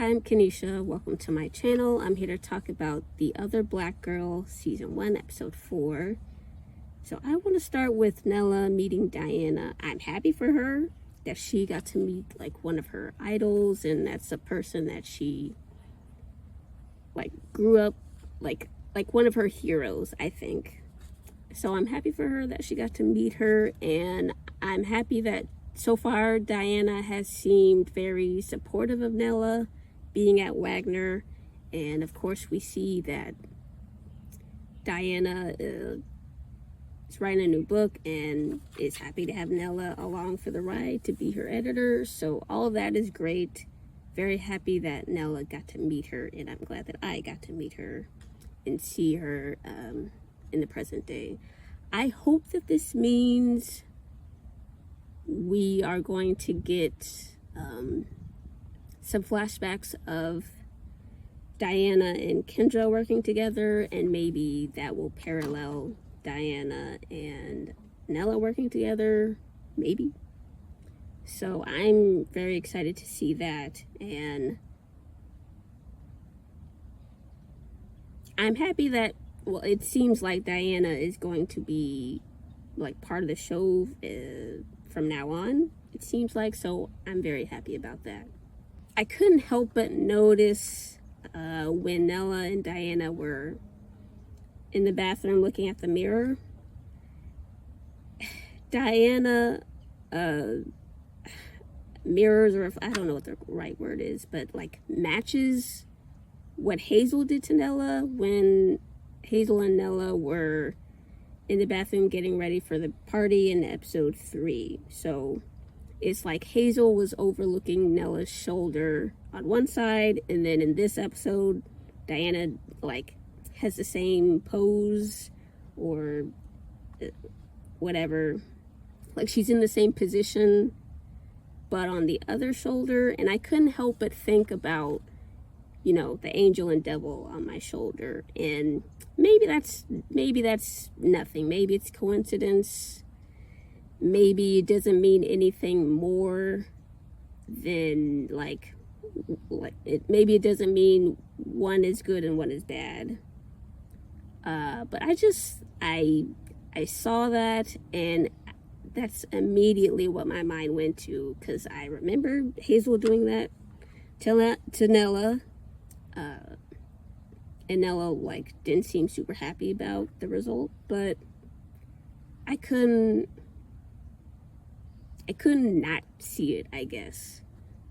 Hi, I'm Kanisha. Welcome to my channel. I'm here to talk about The Other Black Girl, Season 1, Episode 4. So I want to start with Nella meeting Diana. I'm happy for her that she got to meet like one of her idols, and that's a person that she like grew up like one of her heroes, I think. So I'm happy for her that she got to meet her, and I'm happy that so far Diana has seemed very supportive of Nella being at Wagner. And of course we see that Diana is writing a new book and is happy to have Nella along for the ride to be her editor. So all of that is great. Very happy that Nella got to meet her, and I'm glad that I got to meet her and see her in the present day. I hope that this means we are going to get some flashbacks of Diana and Kendra working together, and maybe that will parallel Diana and Nella working together, maybe. So I'm very excited to see that, and I'm happy that, well, it seems like Diana is going to be like part of the show from now on, it seems like, so I'm very happy about that. I couldn't help but notice when Nella and Diana were in the bathroom looking at the mirror, Diana mirrors, or I don't know what the right word is, but like matches what Hazel did to Nella when Hazel and Nella were in the bathroom getting ready for the party in episode 3. So it's like Hazel was overlooking Nella's shoulder on one side, and then in this episode Diana like has the same pose or whatever, like she's in the same position but on the other shoulder. And I couldn't help but think about, you know, the angel and devil on my shoulder, and maybe that's nothing, maybe it's coincidence, maybe it doesn't mean anything more than like it, maybe it doesn't mean one is good and one is bad, but I saw that, and that's immediately what my mind went to, because I remember Hazel doing that to Nella, and Nella like didn't seem super happy about the result, but I couldn't not see it, I guess.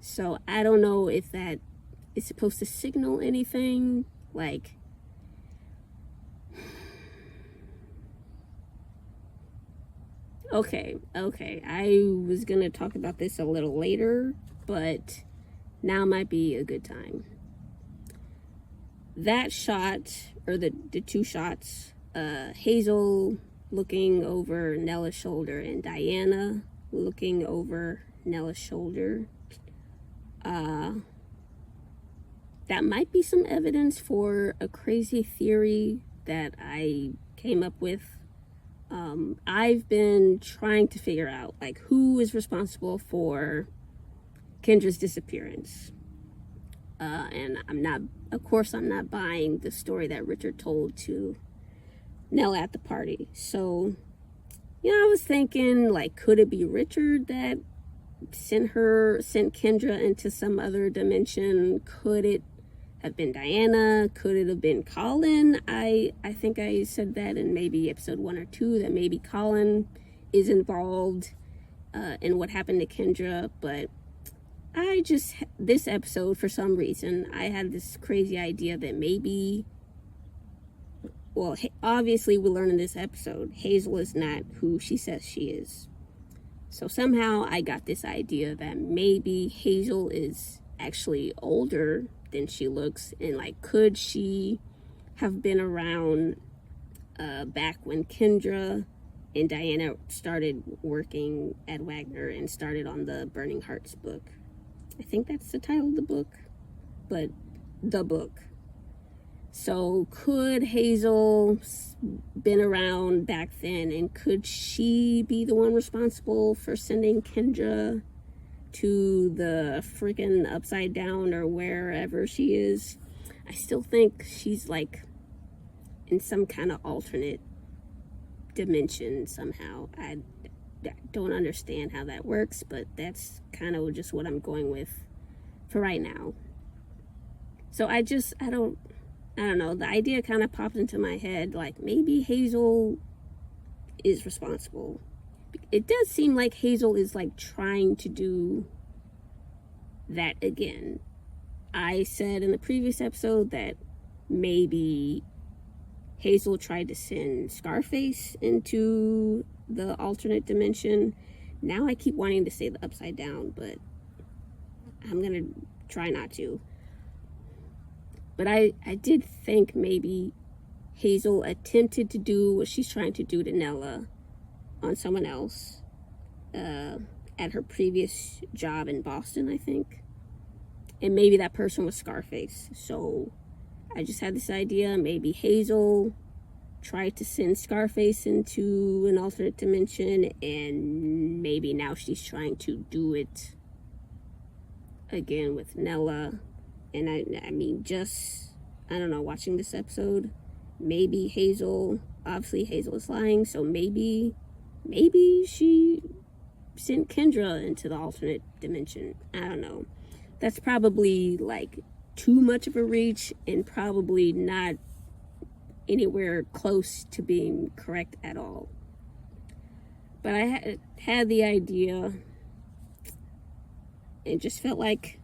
So I don't know if that is supposed to signal anything, like okay, I was gonna talk about this a little later, but now might be a good time. That shot, or the two shots, Hazel looking over Nella's shoulder and Diana looking over Nella's shoulder, that might be some evidence for a crazy theory that I came up with. I've been trying to figure out like who is responsible for Kendra's disappearance, and I'm not buying the story that Richard told to Nella at the party. So, you know, I was thinking, like, could it be Richard that sent Kendra into some other dimension? Could it have been Diana? Could it have been Colin? I think I said that in maybe episode 1 or 2, that maybe Colin is involved in what happened to Kendra. But this episode, for some reason, I had this crazy idea that maybe, well, obviously we learn in this episode Hazel is not who she says she is. So somehow I got this idea that maybe Hazel is actually older than she looks, and like, could she have been around back when Kendra and Diana started working at Wagner and started on the Burning Hearts book? I think that's the title of the book, but the book. So could Hazel been around back then, and could she be the one responsible for sending Kendra to the freaking upside down or wherever she is, I still think she's like in some kind of alternate dimension somehow. I don't understand how that works, but that's kind of just what I'm going with for right now. So I don't know. The idea kind of popped into my head, like maybe Hazel is responsible. It does seem like Hazel is like trying to do that again. I said in the previous episode that maybe Hazel tried to send Scarface into the alternate dimension. Now I keep wanting to say the upside down, but I'm gonna try not to. But I did think maybe Hazel attempted to do what she's trying to do to Nella on someone else at her previous job in Boston, I think. And maybe that person was Scarface. So I just had this idea, maybe Hazel tried to send Scarface into an alternate dimension, and maybe now she's trying to do it again with Nella. And I mean, just, I don't know, watching this episode, maybe Hazel, obviously Hazel is lying, so maybe she sent Kendra into the alternate dimension. I don't know. That's probably like too much of a reach and probably not anywhere close to being correct at all. But I had the idea and just felt like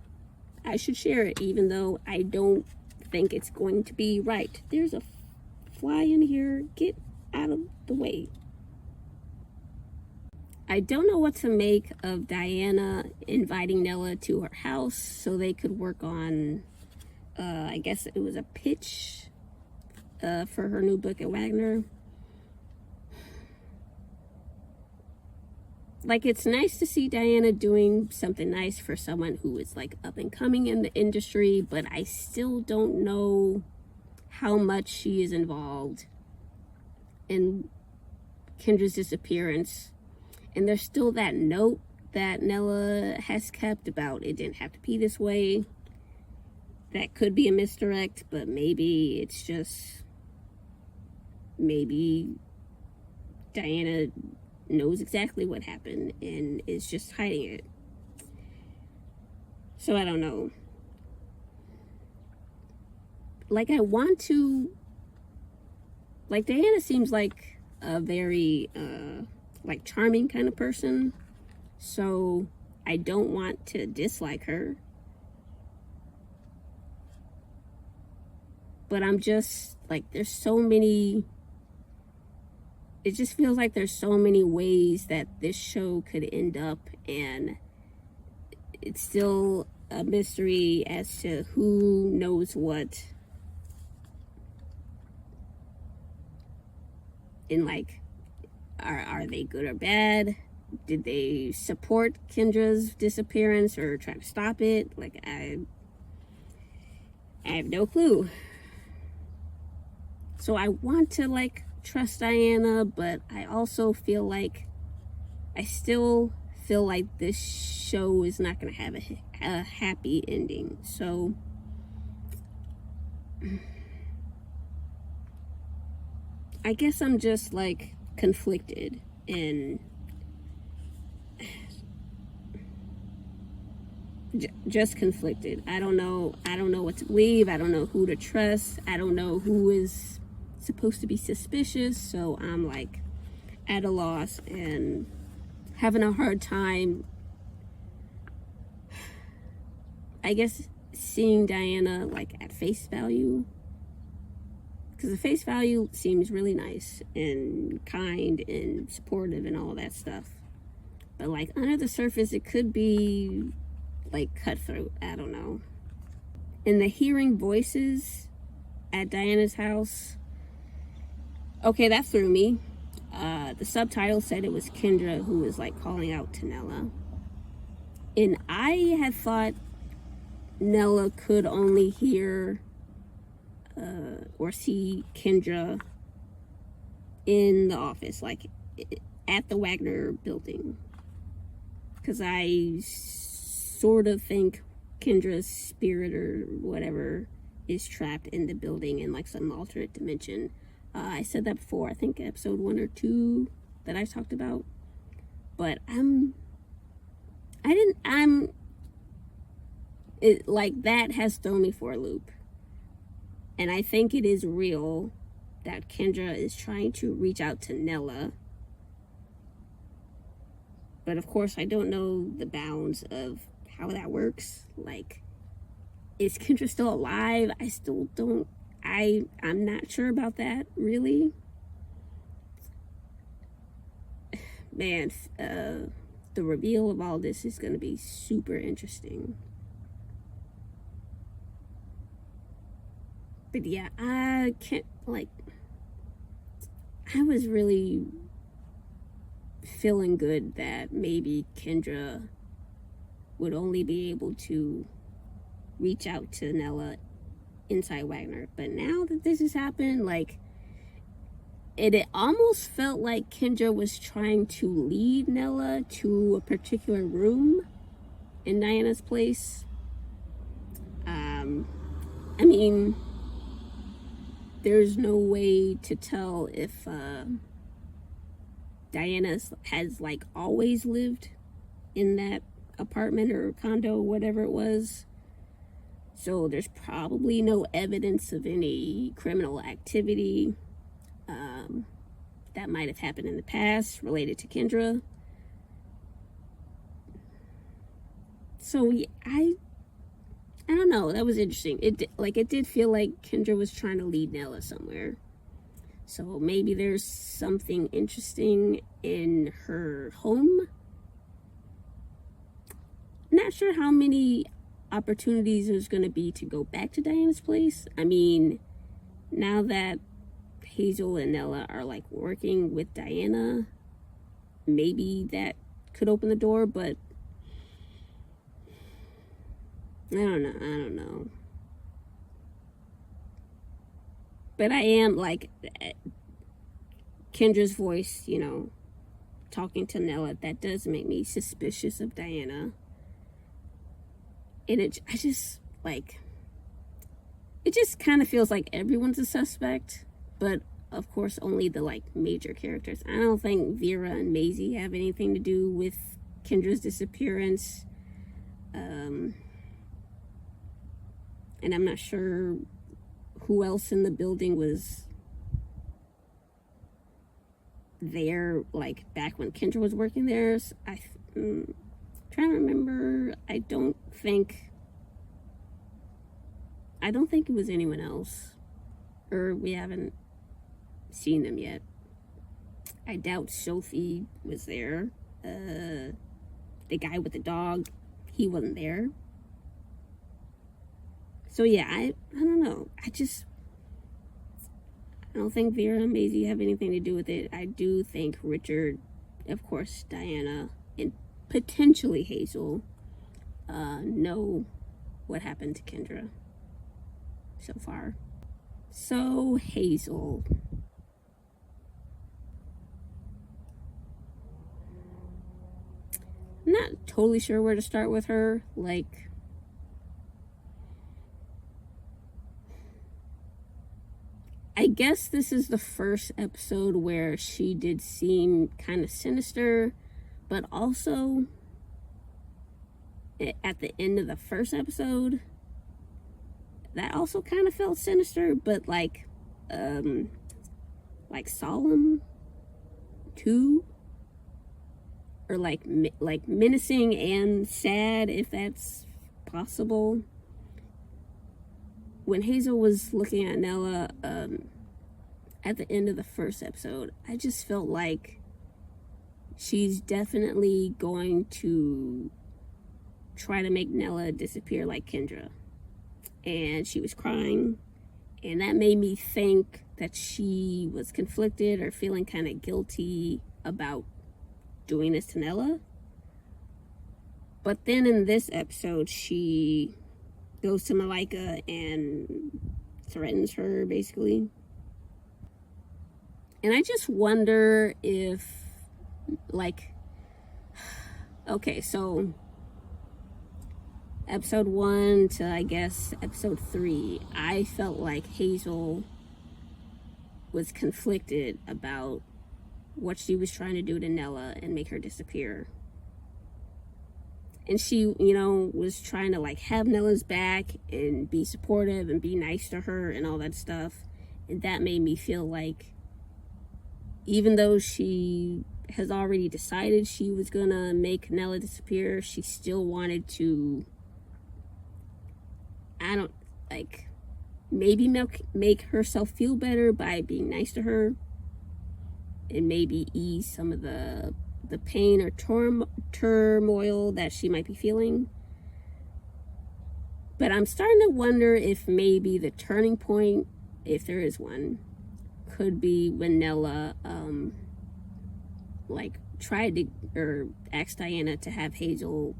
I should share it, even though I don't think it's going to be right. There's a fly in here. Get out of the way. I don't know what to make of Diana inviting Nella to her house so they could work on, I guess it was a pitch for her new book at Wagner. Like, it's nice to see Diana doing something nice for someone who is like up and coming in the industry, but I still don't know how much she is involved in Kendra's disappearance. And there's still that note that Nella has kept about it didn't have to be this way. That could be a misdirect, but maybe it's just, maybe Diana knows exactly what happened and is just hiding it. So I don't know. Like, I want to, like, Diana seems like a very like charming kind of person, so I don't want to dislike her, but I'm just like, there's so many, it just feels like there's so many ways that this show could end up, and it's still a mystery as to who knows what. And like, are they good or bad? Did they support Kendra's disappearance or try to stop it? Like, I have no clue. So I want to like trust Diana, but I also feel like, I still feel like this show is not going to have a happy ending. So I guess I'm just like conflicted and just conflicted. I don't know what to believe. I don't know who to trust. I don't know who is supposed to be suspicious. So I'm like at a loss and having a hard time, I guess, seeing Diana like at face value. Because the face value seems really nice and kind and supportive and all that stuff. But like under the surface, it could be like cutthroat. I don't know. And the hearing voices at Diana's house, okay, that threw me. The subtitle said it was Kendra who was like calling out to Nella. And I had thought Nella could only hear or see Kendra in the office, like at the Wagner building, because I sort of think Kendra's spirit or whatever is trapped in the building in like some alternate dimension. I said that before, I think episode 1 or 2 that I talked about. But like that has thrown me for a loop. And I think it is real that Kendra is trying to reach out to Nella. But of course, I don't know the bounds of how that works. Like, is Kendra still alive? I still don't, I'm not sure about that, really. Man, the reveal of all this is going to be super interesting. But yeah, I can't, like, I was really feeling good that maybe Kendra would only be able to reach out to Nella inside Wagner. But now that this has happened, like, it almost felt like Kendra was trying to lead Nella to a particular room in Diana's place. I mean, there's no way to tell if Diana has like always lived in that apartment or condo, whatever it was. So there's probably no evidence of any criminal activity that might have happened in the past related to Kendra. So I don't know. That was interesting. It did feel like Kendra was trying to lead Nella somewhere. So maybe there's something interesting in her home. Not sure how many opportunities there's going to be to go back to Diana's place. I mean, now that Hazel and Nella are like working with Diana, maybe that could open the door, but I don't know. But I am like Kendra's voice, you know, talking to Nella, that does make me suspicious of Diana. And it just kind of feels like everyone's a suspect, but of course only the like major characters. I don't think Vera and Maisie have anything to do with Kendra's disappearance. And I'm not sure who else in the building was there, like back when Kendra was working there. So I'm trying to remember. I don't think it was anyone else, or we haven't seen them yet. I doubt Sophie was there. The guy with the dog, he wasn't there. So yeah, I don't know. I don't think Vera and Maisie have anything to do with it. I do think Richard, of course, Diana, and potentially Hazel know what happened to Kendra so far. So Hazel. I'm not totally sure where to start with her. Like, I guess this is the first episode where she did seem kind of sinister, but also at the end of the first episode, that also kind of felt sinister, but like solemn too, or like menacing and sad, if that's possible. When Hazel was looking at Nella at the end of the first episode, I just felt like she's definitely going to try to make Nella disappear like Kendra. And she was crying, and that made me think that she was conflicted or feeling kind of guilty about doing this to Nella. But then in this episode, she goes to Malaika and threatens her, basically. And I just wonder if, like, okay, so episode 1 to, I guess, episode 3, I felt like Hazel was conflicted about what she was trying to do to Nella and make her disappear. And she, was trying to, like, have Nella's back and be supportive and be nice to her and all that stuff. And that made me feel like, even though she has already decided she was gonna make Nella disappear, she still wanted to, maybe make herself feel better by being nice to her, and maybe ease some of the pain or turmoil that she might be feeling. But I'm starting to wonder if maybe the turning point, if there is one, could be when Nella tried to, or asked Diana to have Hazel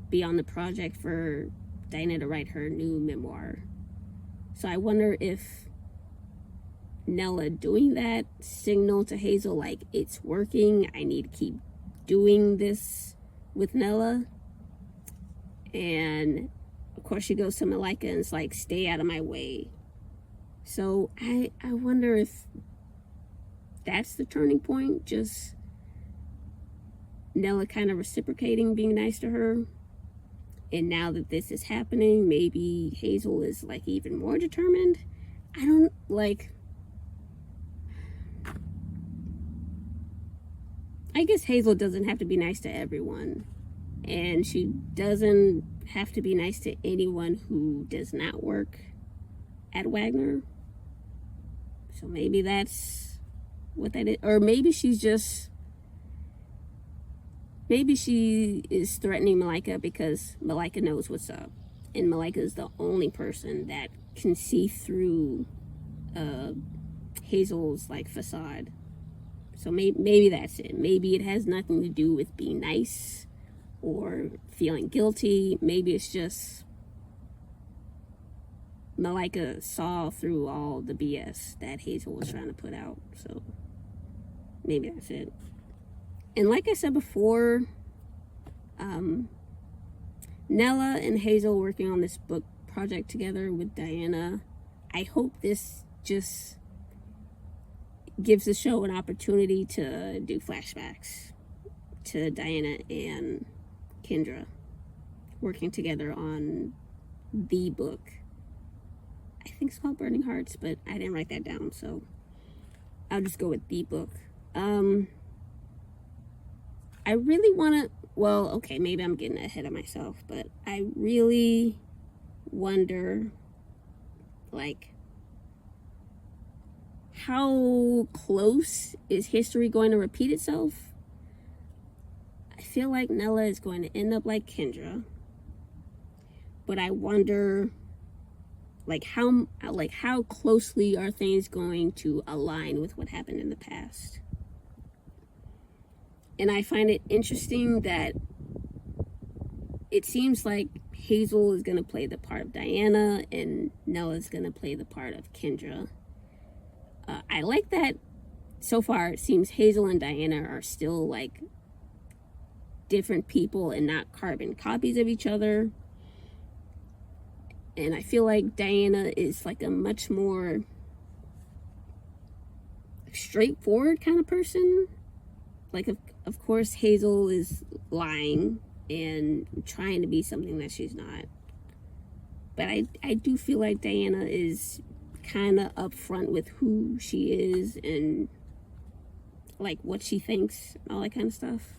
be on the project for Diana to write her new memoir. So I wonder if Nella doing that signal to Hazel, like, it's working, I need to keep doing this with Nella. And of course she goes to Malaika and it's like, stay out of my way. So I wonder if that's the turning point, just Nella kind of reciprocating, being nice to her. And now that this is happening, maybe Hazel is, like, even more determined. I guess Hazel doesn't have to be nice to everyone. And she doesn't have to be nice to anyone who does not work at Wagner. So maybe that's what that is. Or maybe she is threatening Malaika because Malaika knows what's up. And Malaika is the only person that can see through Hazel's, like, facade. So maybe that's it. Maybe it has nothing to do with being nice or feeling guilty. Maybe it's just Malaika saw through all the BS that Hazel was trying to put out. So maybe that's it. And like I said before, Nella and Hazel working on this book project together with Diana, I hope this just gives the show an opportunity to do flashbacks to Diana and Kendra working together on the book. I think it's called Burning Hearts, but I didn't write that down, so I'll just go with the book. I really want to, maybe I'm getting ahead of myself, but I really wonder, like, how close is history going to repeat itself? I feel like Nella is going to end up like Kendra, but I wonder, how closely are things going to align with what happened in the past? And I find it interesting that it seems like Hazel is going to play the part of Diana and Nella is going to play the part of Kendra. I like that so far it seems Hazel and Diana are still, like, different people and not carbon copies of each other. And I feel like Diana is, like, a much more straightforward kind of person. Like, of course, Hazel is lying and trying to be something that she's not. But I do feel like Diana is kind of upfront with who she is and, like, what she thinks and all that kind of stuff.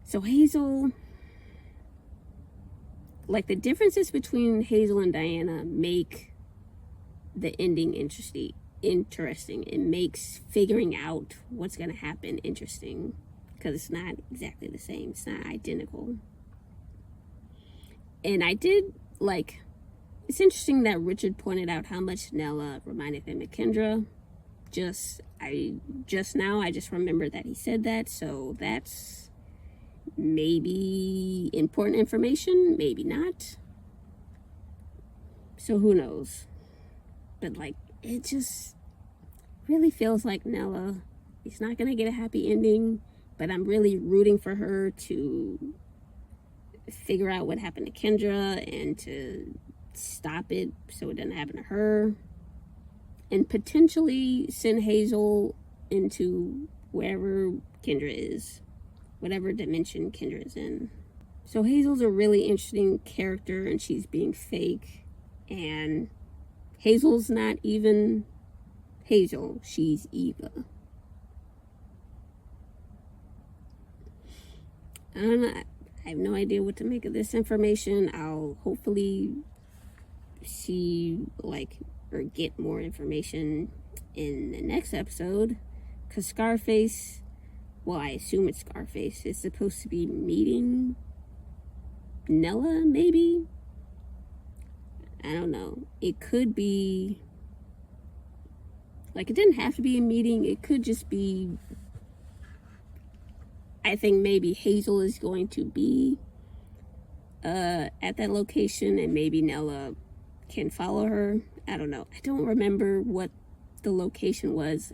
So Hazel, like, the differences between Hazel and Diana make the ending interesting. It makes figuring out what's going to happen interesting, because it's not exactly the same. It's not identical. And I did, like, it's interesting that Richard pointed out how much Nella reminded him of Kendra. I just remembered that he said that, so that's maybe important information, maybe not. So who knows? But, like, it just really feels like Nella is not gonna get a happy ending, but I'm really rooting for her to figure out what happened to Kendra and to stop it so it doesn't happen to her, and potentially send Hazel into wherever Kendra is, whatever dimension Kendra is in. So Hazel's a really interesting character, and she's being fake, and Hazel's not even Hazel, she's Eva. I don't know, I have no idea what to make of this information. I'll hopefully see, or get more information in the next episode, because Scarface, well, I assume it's Scarface, is supposed to be meeting Nella, maybe? I don't know. It could be, it didn't have to be a meeting. It could just be, I think maybe Hazel is going to be at that location, and maybe Nella can follow her. I don't know. I don't remember what the location was.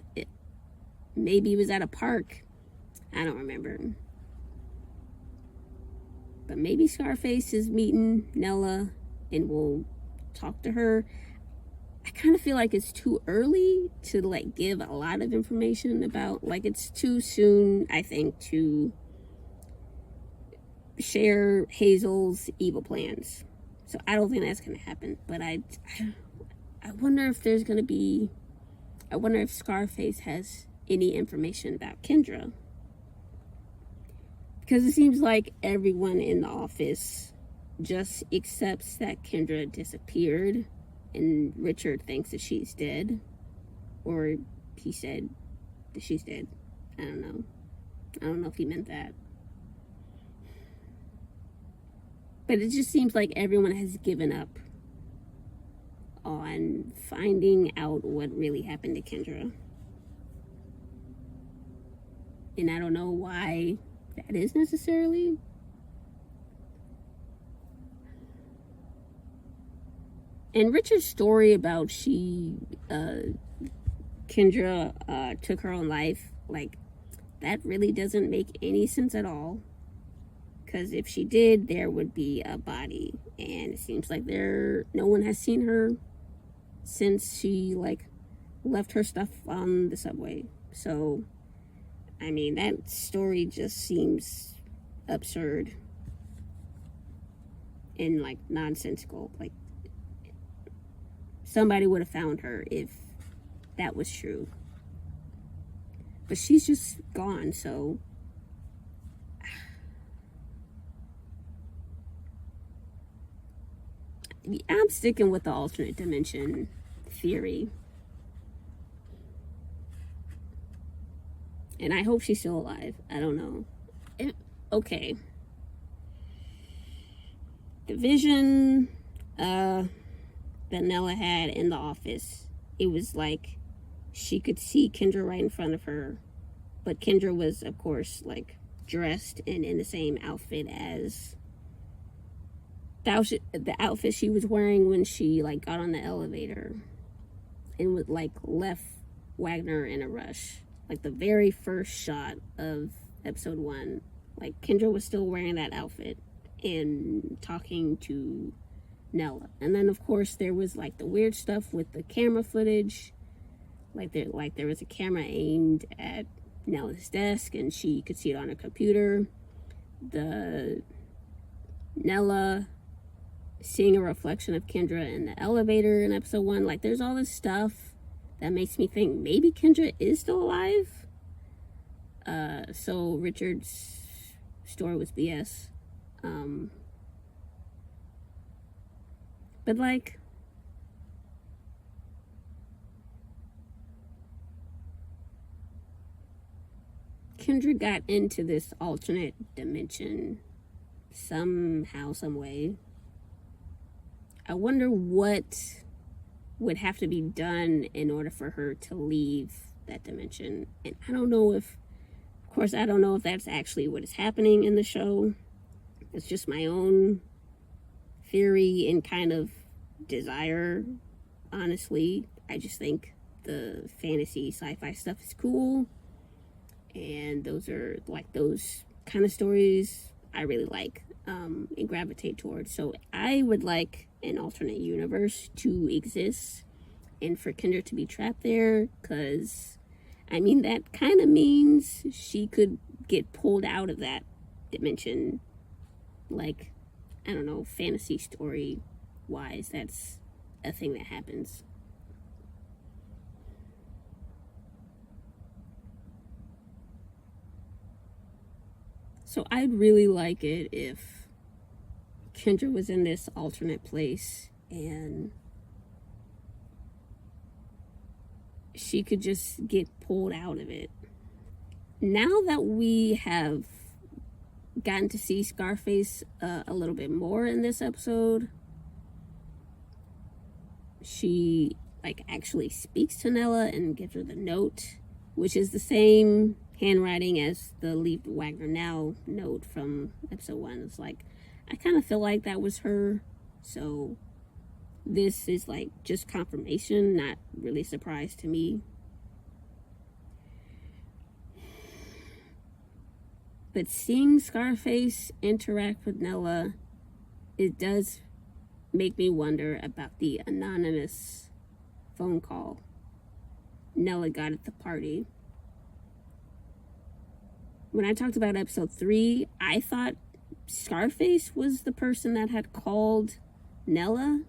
Maybe it was at a park. I don't remember. But maybe Scarface is meeting Nella and will talk to her. I kind of feel like it's too early to give a lot of information about, it's too soon, I think, to share Hazel's evil plans. So I don't think that's going to happen. But I wonder if there's going to be, I wonder if Scarface has any information about Kendra. Because it seems like everyone in the office just accepts that Kendra disappeared, and Richard thinks that she's dead. Or he said that she's dead. I don't know. I don't know if he meant that. But it just seems like everyone has given up on finding out what really happened to Kendra. And I don't know why that is necessarily. And Richard's story about Kendra took her own life, that really doesn't make any sense at all. Because if she did, there would be a body. And it seems like no one has seen her since she, left her stuff on the subway. So, I mean, that story just seems absurd and, nonsensical. Somebody would have found her if that was true. But she's just gone, so I'm sticking with the alternate dimension theory. And I hope she's still alive. I don't know. Okay. The vision that Nella had in the office, it was like she could see Kendra right in front of her. But Kendra was, of course, dressed and in the same outfit as the outfit she was wearing when she got on the elevator and would left Wagner in a rush. The very first shot of episode 1, Kendra was still wearing that outfit and talking to Nella. And then of course there was the weird stuff with the camera footage, there was a camera aimed at Nella's desk and she could see it on her computer. The Nella seeing a reflection of Kendra in the elevator in episode 1. There's all this stuff that makes me think maybe Kendra is still alive. So Richard's story was BS. But Kendra got into this alternate dimension somehow, some way. I wonder what would have to be done in order for her to leave that dimension. And I don't know if that's actually what is happening in the show. It's just my own theory and kind of desire. Honestly, I just think the fantasy sci-fi stuff is cool. And those are those kind of stories I really like. and gravitate towards. So I would like an alternate universe to exist and for Kendra to be trapped there, because I mean that kind of means she could get pulled out of that dimension, like, I don't know, fantasy story wise. That's a thing that happens. So I'd really like it if Kendra was in this alternate place and she could just get pulled out of it. Now that we have gotten to see Scarface a little bit more in this episode, she like actually speaks to Nella and gives her the note, which is the same handwriting as the Leave Wagner Now note from episode 1. It's like, I kind of feel like that was her, so this is like just confirmation, not really a surprise to me. But seeing Scarface interact with Nella, it does make me wonder about the anonymous phone call Nella got at the party. When I talked about episode 3, I thought Scarface was the person that had called Nella,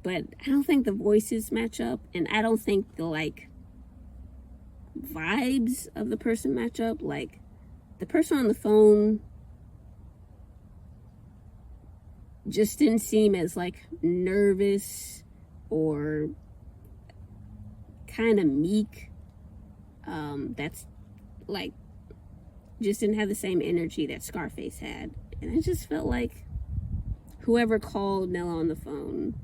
but I don't think the voices match up, and I don't think the like vibes of the person match up. Like, the person on the phone just didn't seem as like nervous or kind of meek. That's like, just didn't have the same energy that Scarface had. And I just felt like whoever called Nella on the phone,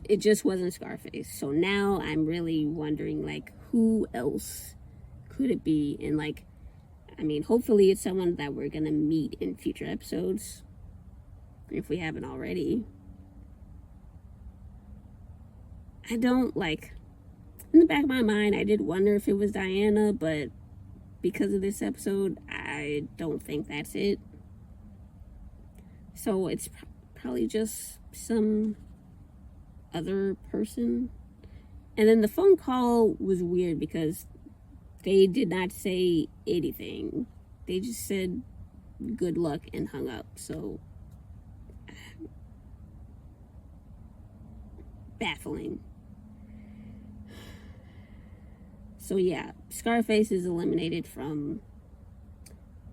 it just wasn't Scarface. So now I'm really wondering, like, who else could it be? And like, I mean, hopefully it's someone that we're gonna meet in future episodes, if we haven't already. I don't like, in the back of my mind, I did wonder if it was Diana, but because of this episode, I don't think that's it. So it's probably just some other person. And then the phone call was weird because they did not say anything. They just said good luck and hung up. So baffling. So yeah, Scarface is eliminated from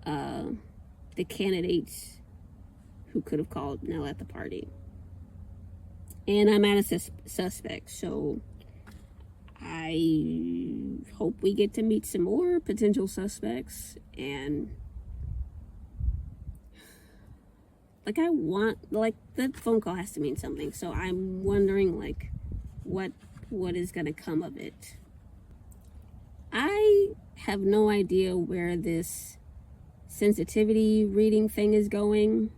the candidates who could have called Nella at the party. And I'm at a suspect, so I hope we get to meet some more potential suspects. And like, I want, like, the phone call has to mean something, so I'm wondering like what is gonna come of it. I have no idea where this sensitivity reading thing is going.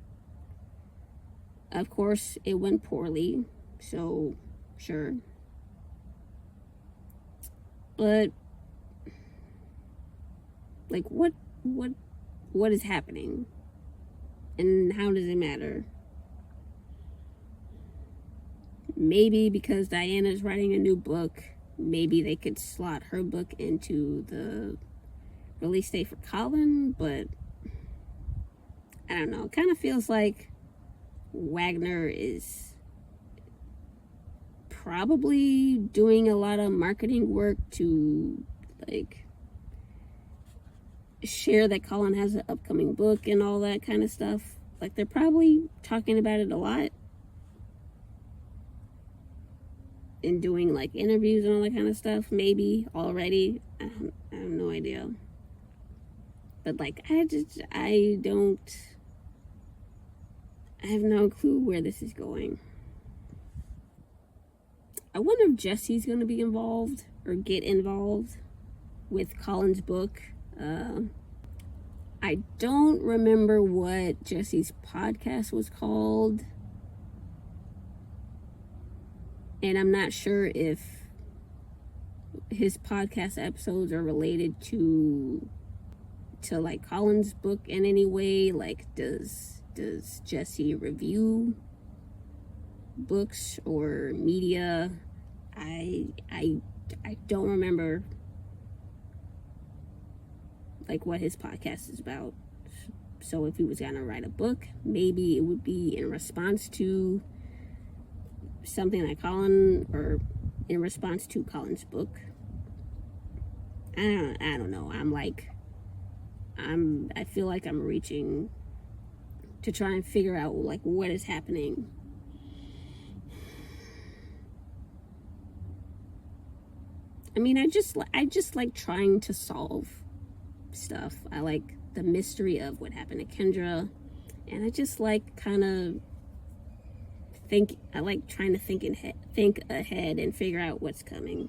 Of course, it went poorly, so sure. But like, what is happening? And how does it matter? Maybe because Diana's writing a new book, maybe they could slot her book into the release date for Colin, but I don't know. It kind of feels like Wagner is probably doing a lot of marketing work to like share that Colin has an upcoming book and all that kind of stuff. Like, they're probably talking about it a lot and doing like interviews and all that kind of stuff, maybe already. I have no idea. But like, I have no clue where this is going. I wonder if Jesse's gonna be involved or get involved with Colin's book. I don't remember what Jesse's podcast was called. And I'm not sure if his podcast episodes are related to to like Colin's book in any way? Like, does Jesse review books or media? I don't remember like what his podcast is about. So if he was gonna write a book, maybe it would be in response to something like Colin, or in response to Colin's book. I don't know. I feel like I'm reaching to try and figure out like what is happening. I mean, I just like trying to solve stuff. I like the mystery of what happened to Kendra, and I just like kind of I like trying to think ahead and figure out what's coming.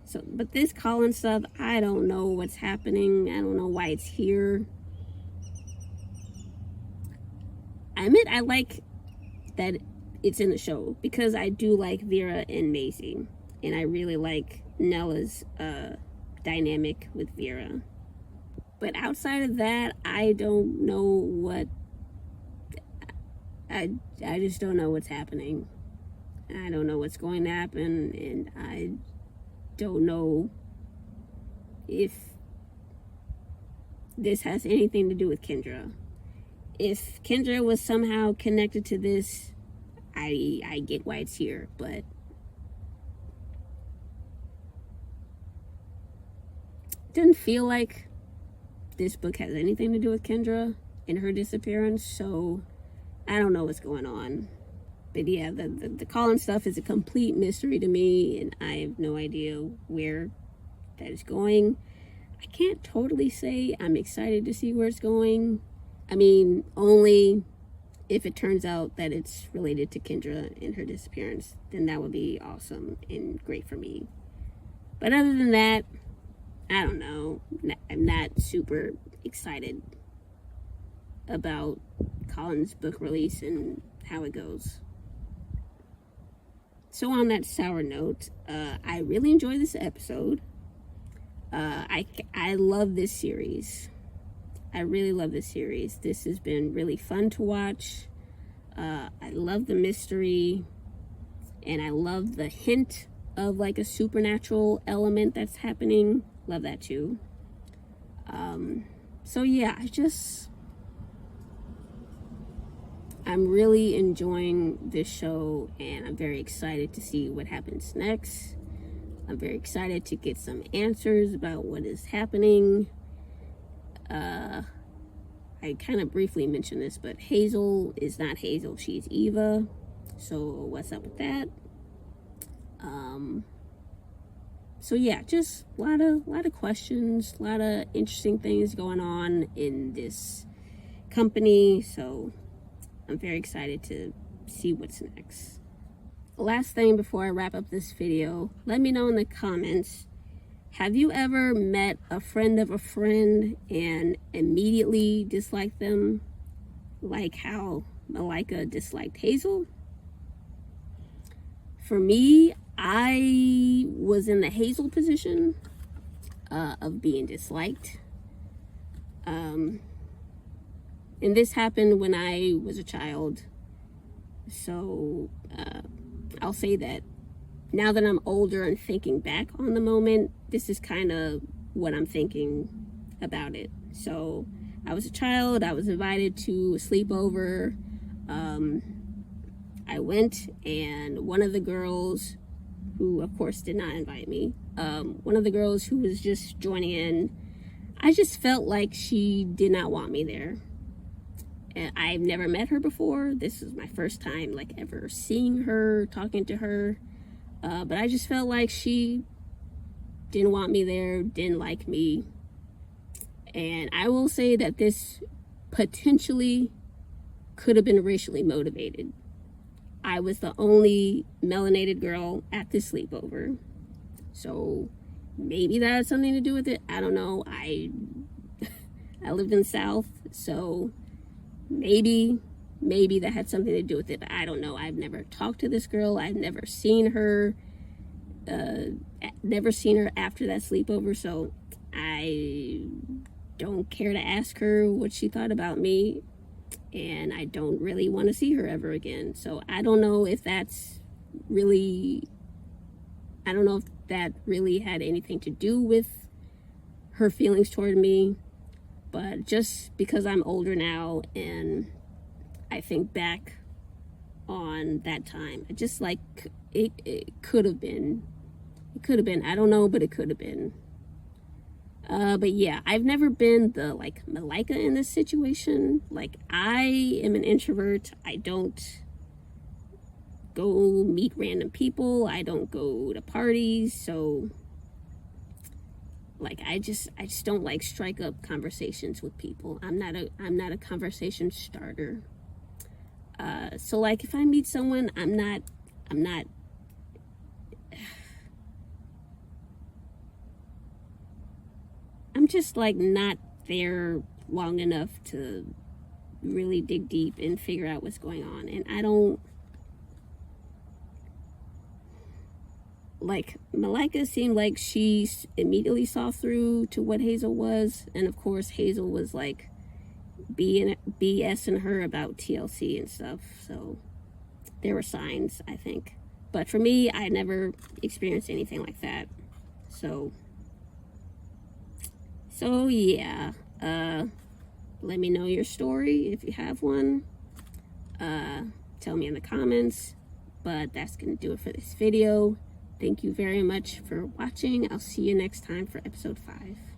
So, but this Colin stuff, I don't know what's happening. I don't know why it's here. I admit I like that it's in the show because I do like Vera and Maisie, and I really like Nella's dynamic with Vera. But outside of that, I don't know what. I just don't know what's happening. I don't know what's going to happen, and I don't know if this has anything to do with Kendra. If Kendra was somehow connected to this, I get why it's here, but it doesn't feel like this book has anything to do with Kendra and her disappearance, so I don't know what's going on. But yeah, the Colin stuff is a complete mystery to me, and I have no idea where that is going. I can't totally say I'm excited to see where it's going. I mean, only if it turns out that it's related to Kendra and her disappearance, then that would be awesome and great for me. But other than that, I don't know. I'm not super excited about Colin's book release and how it goes. So on that sour note, I really enjoyed this episode. I love this series. I really love this series. This has been really fun to watch. I love the mystery, and I love the hint of like a supernatural element that's happening. Love that too. So yeah, I'm really enjoying this show, and I'm very excited to see what happens next. I'm very excited to get some answers about what is happening. I kind of briefly mentioned this, but Hazel is not Hazel, she's Eva. So what's up with that? So yeah, just a lot of questions, a lot of interesting things going on in this company. So I'm very excited to see what's next. Last thing before I wrap up this video, let me know in the comments, have you ever met a friend of a friend and immediately disliked them, like how Malaika disliked Hazel? For me, I was in the Hazel position of being disliked. And this happened when I was a child. So I'll say that now that I'm older and thinking back on the moment, this is kind of what I'm thinking about it. So I was a child, I was invited to a sleepover. I went, and one of the girls, who of course did not invite me, one of the girls who was just joining in, I just felt like she did not want me there. And I've never met her before. This is my first time like ever seeing her, talking to her. But I just felt like she didn't want me there, didn't like me. And I will say that this potentially could have been racially motivated. I was the only melanated girl at this sleepover. So maybe that had something to do with it. I don't know. I lived in the South, so maybe that had something to do with it, but I don't know. I've never talked to this girl. I've never seen her after that sleepover, so I don't care to ask her what she thought about me, and I don't really want to see her ever again. So I don't know if that's really, I don't know if that really had anything to do with her feelings toward me, but just because I'm older now and I think back on that time, I just like, it could have been, I don't know, but it could have been. But yeah, I've never been the like Malaika in this situation. Like, I am an introvert. I don't go meet random people. I don't go to parties. So like, I just don't like strike up conversations with people. I'm not a conversation starter. So like, if I meet someone, I'm not I'm just like not there long enough to really dig deep and figure out what's going on. And I don't like, Malaika seemed like she immediately saw through to what Hazel was, and of course Hazel was like BSing her about TLC and stuff. So there were signs, I think. But for me, I never experienced anything like that. So yeah, let me know your story if you have one. Tell me in the comments. But that's gonna do it for this video. Thank you very much for watching. I'll see you next time for episode 5.